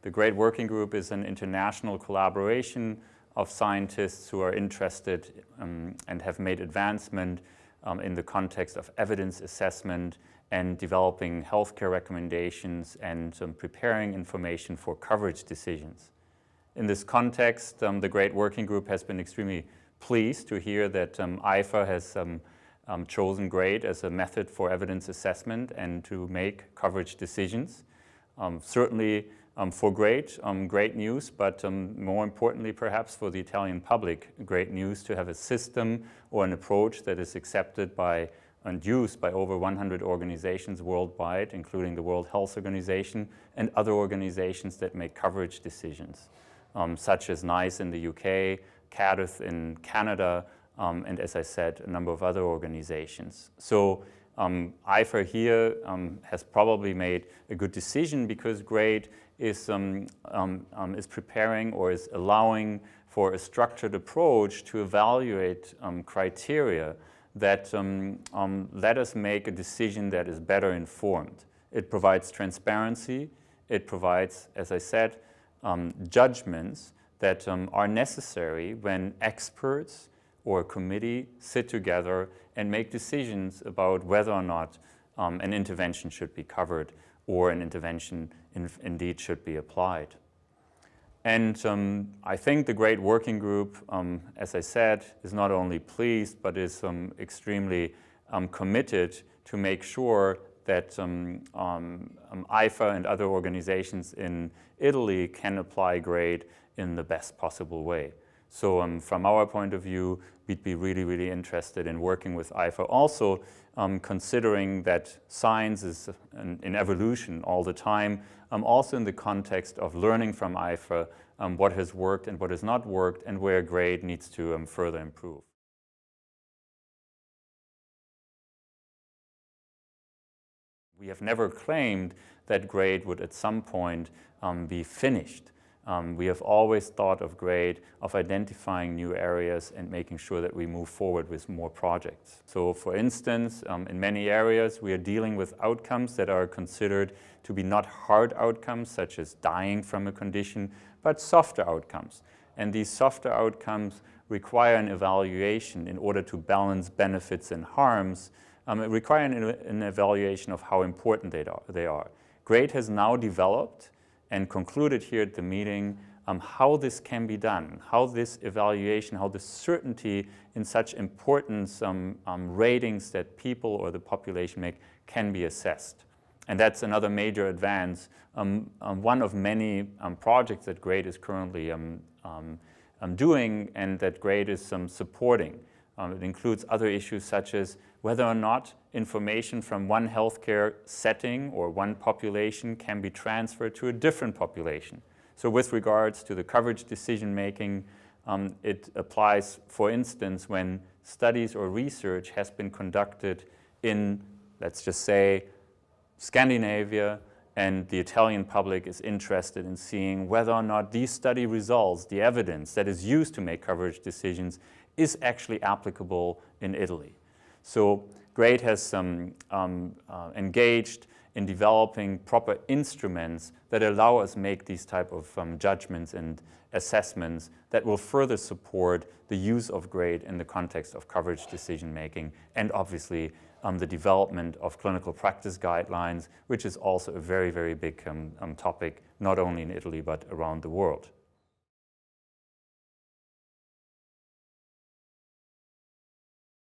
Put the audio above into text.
The GRADE Working Group is an international collaboration of scientists who are interested and have made advancement in the context of evidence assessment and developing healthcare recommendations and preparing information for coverage decisions. In this context, the GRADE Working Group has been extremely pleased to hear that Aifa has chosen GRADE as a method for evidence assessment and to make coverage decisions. Certainly for GRADE, great news, but more importantly perhaps for the Italian public, great news to have a system or an approach that is accepted by and used by over 100 organizations worldwide, including the World Health Organization and other organizations that make coverage decisions, such as NICE in the UK, CADIS in Canada, and as I said, a number of other organizations. So Aifa here has probably made a good decision because GRADE is preparing or is allowing for a structured approach to evaluate criteria that let us make a decision that is better informed. It provides transparency. It provides, as I said, judgments that are necessary when experts or a committee sit together and make decisions about whether or not an intervention should be covered or an intervention indeed should be applied. And I think the GRADE Working Group, as I said, is not only pleased, but is extremely committed to make sure that Aifa and other organizations in Italy can apply GRADE in the best possible way. So from our point of view, we'd be really, really interested in working with Aifa. Also, considering that science is in evolution all the time, also in the context of learning from Aifa what has worked and what has not worked and where GRADE needs to further improve. We have never claimed that GRADE would at some point be finished. We have always thought of GRADE, of identifying new areas and making sure that we move forward with more projects. So for instance, in many areas we are dealing with outcomes that are considered to be not hard outcomes, such as dying from a condition, but softer outcomes. And these softer outcomes require an evaluation in order to balance benefits and harms. It requires an evaluation of how important they are. GRADE has now developed and concluded here at the meeting how this can be done, how this evaluation, how the certainty in such important ratings that people or the population make can be assessed. And that's another major advance. One of many projects that GRADE is currently doing and that GRADE is supporting. It includes other issues such as whether or not information from one healthcare setting or one population can be transferred to a different population. So with regards to the coverage decision making, it applies, for instance, when studies or research has been conducted in, let's just say, Scandinavia, and the Italian public is interested in seeing whether or not these study results, the evidence that is used to make coverage decisions, is actually applicable in Italy. So GRADE has engaged in developing proper instruments that allow us make these type of judgments and assessments that will further support the use of GRADE in the context of coverage decision making and obviously the development of clinical practice guidelines, which is also a very, very big topic, not only in Italy but around the world.